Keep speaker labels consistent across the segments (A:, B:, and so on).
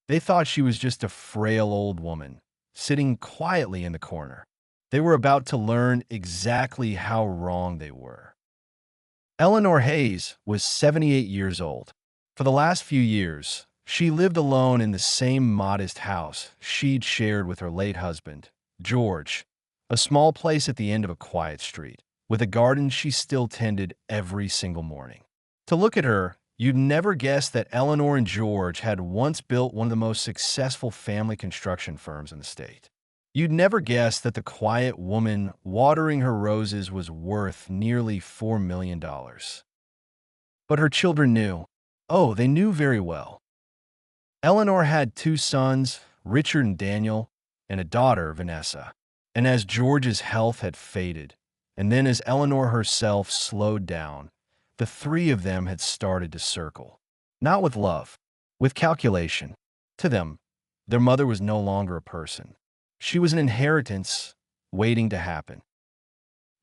A: They thought she was just a frail old woman, sitting quietly in the corner. They were about to learn exactly how wrong they were. Eleanor Hayes was 78 years old. For the last few years, she lived alone in the same modest house she'd shared with her late husband, George, a small place at the end of a quiet street, with a garden she still tended every single morning. To look at her, you'd never guess that Eleanor and George had once built one of the most successful family construction firms in the state. You'd never guess that the quiet woman watering her roses was worth nearly $4 million. But her children knew. Oh, they knew very well. Eleanor had two sons, Richard and Daniel, and a daughter, Vanessa. And as George's health had faded, and then as Eleanor herself slowed down, the three of them had started to circle. Not with love, with calculation. To them, their mother was no longer a person. She was an inheritance waiting to happen.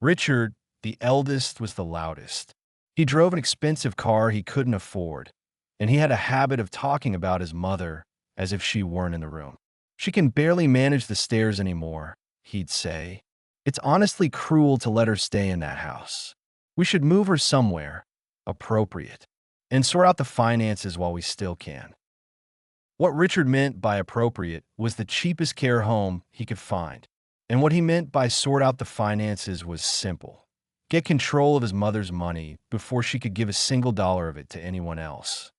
A: Richard, the eldest, was the loudest. He drove an expensive car he couldn't afford, and he had a habit of talking about his mother as if she weren't in the room. "She can barely manage the stairs anymore," he'd say. "It's honestly cruel to let her stay in that house. We should move her somewhere appropriate and sort out the finances while we still can." What Richard meant by appropriate was the cheapest care home he could find. And what he meant by sort out the finances was simple: get control of his mother's money before she could give a single dollar of it to anyone else.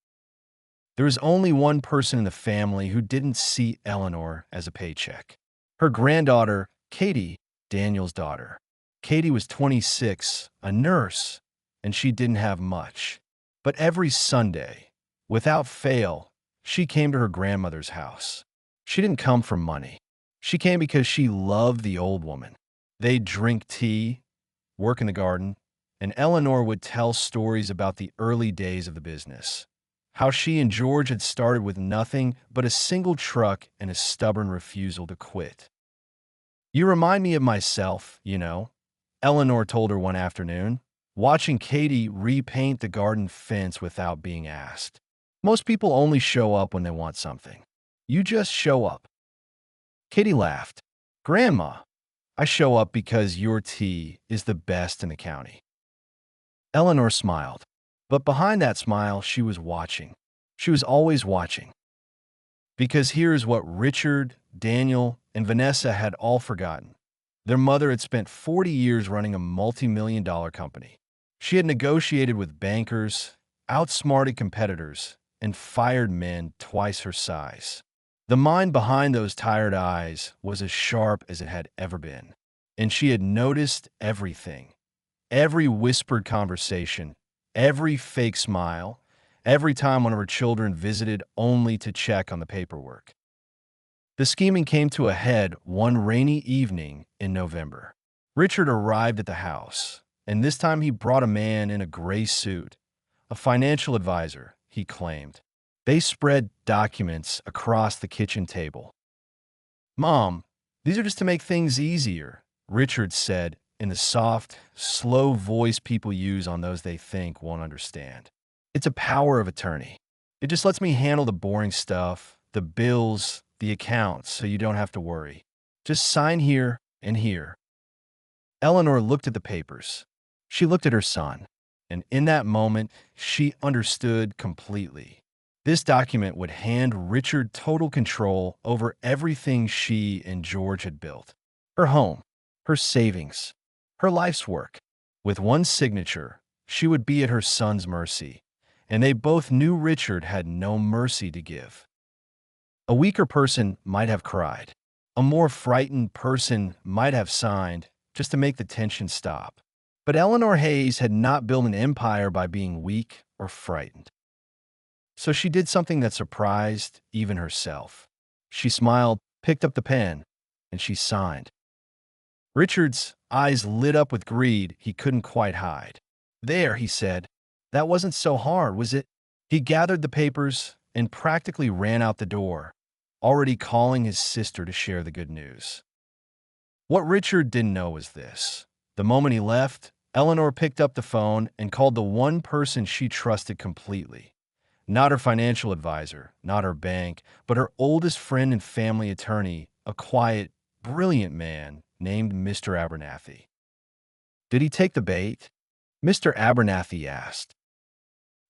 A: There was only one person in the family who didn't see Eleanor as a paycheck. Her granddaughter, Katie, Daniel's daughter. Katie was 26, a nurse, and she didn't have much. But every Sunday, without fail, she came to her grandmother's house. She didn't come for money. She came because she loved the old woman. They'd drink tea, work in the garden, and Eleanor would tell stories about the early days of the business. How she and George had started with nothing but a single truck and a stubborn refusal to quit. "You remind me of myself, you know," Eleanor told her one afternoon, watching Katie repaint the garden fence without being asked. "Most people only show up when they want something. You just show up." Katie laughed. "Grandma, I show up because your tea is the best in the county." Eleanor smiled. But behind that smile, she was watching. She was always watching. Because here's what Richard, Daniel, and Vanessa had all forgotten. Their mother had spent 40 years running a multi-million-dollar company. She had negotiated with bankers, outsmarted competitors, and fired men twice her size. The mind behind those tired eyes was as sharp as it had ever been. And she had noticed everything. Every whispered conversation, every fake smile, every time one of her children visited only to check on the paperwork. The scheming came to a head one rainy evening in November. Richard arrived at the house, and this time he brought a man in a gray suit, a financial advisor, he claimed. They spread documents across the kitchen table. "Mom, these are just to make things easier," Richard said in the soft, slow voice people use on those they think won't understand. "It's a power of attorney. It just lets me handle the boring stuff, the bills, the accounts, so you don't have to worry. Just sign here and here." Eleanor looked at the papers. She looked at her son, and in that moment, she understood completely. This document would hand Richard total control over everything she and George had built. Her home, her savings, her life's work. With one signature, she would be at her son's mercy, and they both knew Richard had no mercy to give. A weaker person might have cried. A more frightened person might have signed just to make the tension stop. But Eleanor Hayes had not built an empire by being weak or frightened. So she did something that surprised even herself. She smiled, picked up the pen, and she signed. Richard's eyes lit up with greed he couldn't quite hide. "There," he said. "That wasn't so hard, was it?" He gathered the papers and practically ran out the door, already calling his sister to share the good news. What Richard didn't know was this. The moment he left, Eleanor picked up the phone and called the one person she trusted completely, Not her financial advisor, not her bank, but her oldest friend and family attorney, a quiet, brilliant man named Mr. Abernathy. Did he take the bait? Mr. Abernathy asked.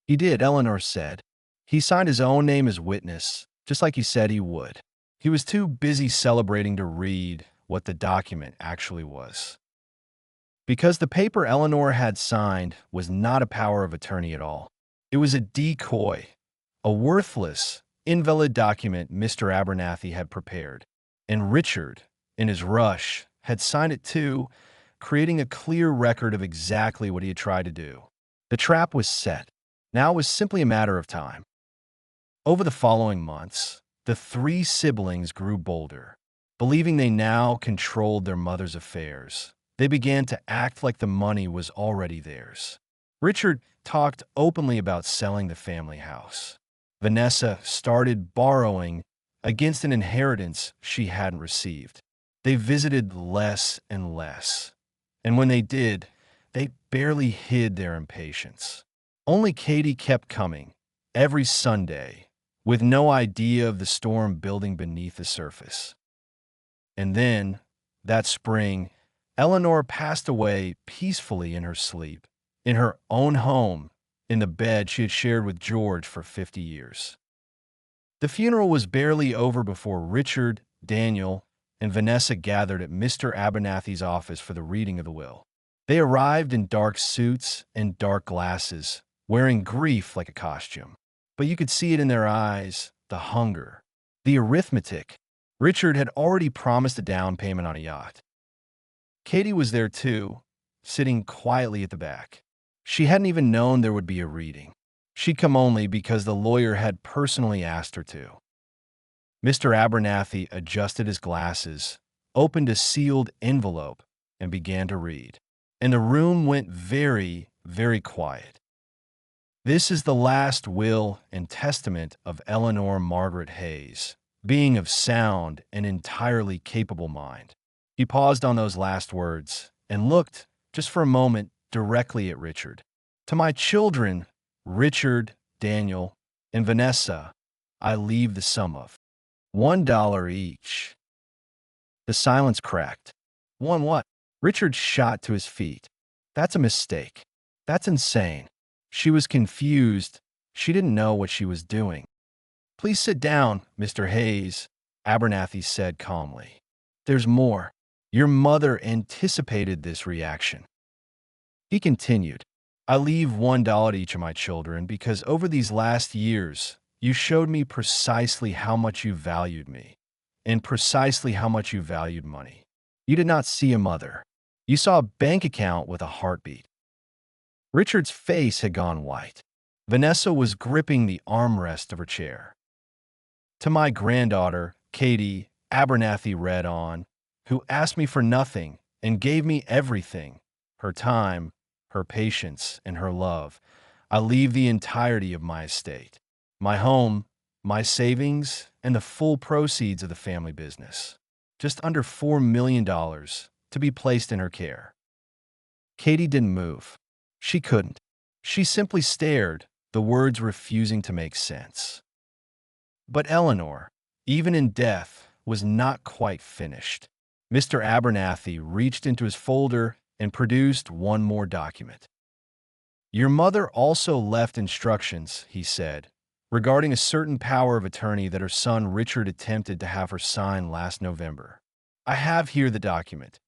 A: He did, Eleanor said. He signed his own name as witness, just like he said he would. He was too busy celebrating to read what the document actually was. Because the paper Eleanor had signed was not a power of attorney at all. It was a decoy, a worthless, invalid document Mr. Abernathy had prepared. And Richard, in his rush, had signed it too, creating a clear record of exactly what he had tried to do. The trap was set. Now it was simply a matter of time. Over the following months, the three siblings grew bolder. Believing they now controlled their mother's affairs, they began to act like the money was already theirs. Richard talked openly about selling the family house. Vanessa started borrowing against an inheritance she hadn't received. They visited less and less, and when they did, they barely hid their impatience. Only Katie kept coming, every Sunday, with no idea of the storm building beneath the surface. And then, that spring, Eleanor passed away peacefully in her sleep, in her own home, in the bed she had shared with George for 50 years. The funeral was barely over before Richard, Daniel, and Vanessa gathered at Mr. Abernathy's office for the reading of the will. They arrived in dark suits and dark glasses, wearing grief like a costume. But you could see it in their eyes, the hunger, the arithmetic. Richard had already promised a down payment on a yacht. Katie was there too, sitting quietly at the back. She hadn't even known there would be a reading. She'd come only because the lawyer had personally asked her to. Mr. Abernathy adjusted his glasses, opened a sealed envelope, and began to read. And the room went very, very quiet. This is the last will and testament of Eleanor Margaret Hayes, being of sound and entirely capable mind. He paused on those last words and looked, just for a moment, directly at Richard. To my children, Richard, Daniel, and Vanessa, I leave the sum of $1 each. The silence cracked. One what? Richard shot to his feet. That's a mistake. That's insane. She was confused. She didn't know what she was doing. Please sit down, Mr. Hayes, Abernathy said calmly. There's more. Your mother anticipated this reaction. He continued, I leave $1 to each of my children because over these last years, you showed me precisely how much you valued me and precisely how much you valued money. You did not see a mother. You saw a bank account with a heartbeat. Richard's face had gone white. Vanessa was gripping the armrest of her chair. To my granddaughter, Katie, Abernathy read on, who asked me for nothing and gave me everything, her time, her patience, and her love, I leave the entirety of my estate, my home, my savings, and the full proceeds of the family business, just under $4 million to be placed in her care. Katie didn't move. She couldn't. She simply stared, the words refusing to make sense. But Eleanor, even in death, was not quite finished. Mr. Abernathy reached into his folder and produced one more document. Your mother also left instructions, he said, regarding a certain power of attorney that her son Richard attempted to have her sign last November. I have here the document,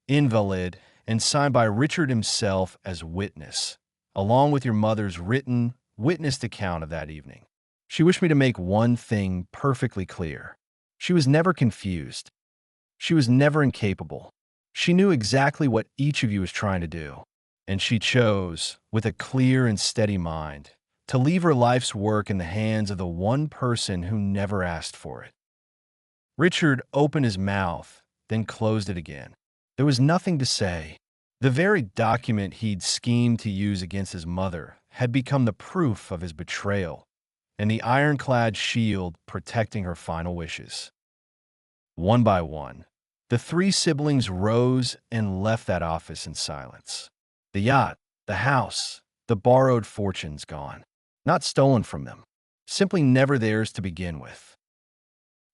A: invalid and signed by Richard himself as witness, along with your mother's written, witnessed account of that evening. She wished me to make one thing perfectly clear. She was never confused. She was never incapable. She knew exactly what each of you was trying to do, and she chose, with a clear and steady mind, to leave her life's work in the hands of the one person who never asked for it. Richard opened his mouth, then closed it again. There was nothing to say. The very document he'd schemed to use against his mother had become the proof of his betrayal and the ironclad shield protecting her final wishes. One by one, the three siblings rose and left that office in silence. The yacht, the house, the borrowed fortunes gone, not stolen from them, simply never theirs to begin with.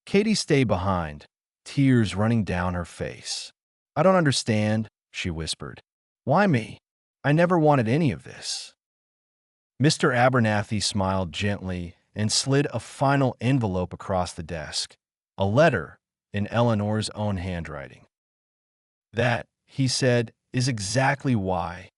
A: Katie stayed behind, tears running down her face. "I don't understand," she whispered. "Why me? I never wanted any of this." Mr. Abernathy smiled gently and slid a final envelope across the desk, a letter in Eleanor's own handwriting. "That," he said, "is exactly why."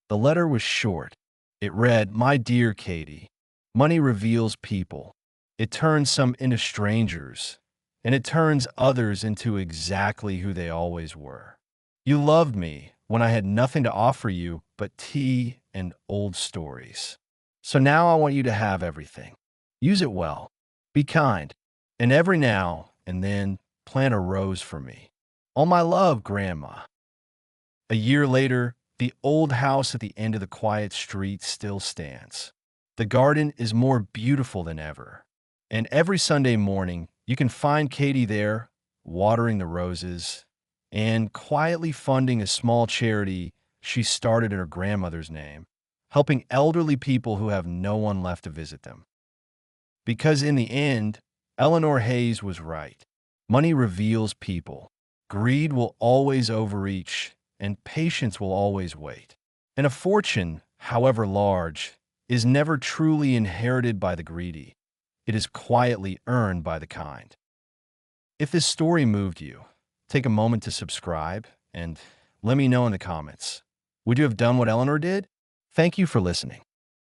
A: The letter was short. It read, "My dear Katie, money reveals people. It turns some into strangers, and it turns others into exactly who they always were. You loved me when I had nothing to offer you but tea and old stories. So now I want you to have everything. Use it well. Be kind. And every now and then plant a rose for me. All my love, Grandma." A year later, the old house at the end of the quiet street still stands. The garden is more beautiful than ever. And every Sunday morning, you can find Katie there, watering the roses and quietly funding a small charity she started in her grandmother's name, helping elderly people who have no one left to visit them. Because in the end, Eleanor Hayes was right. Money reveals people. Greed will always overreach, and patience will always wait. And a fortune, however large, is never truly inherited by the greedy. It is quietly earned by the kind. If this story moved you, take a moment to subscribe and let me know in the comments. Would you have done what Eleanor did? Thank you for listening.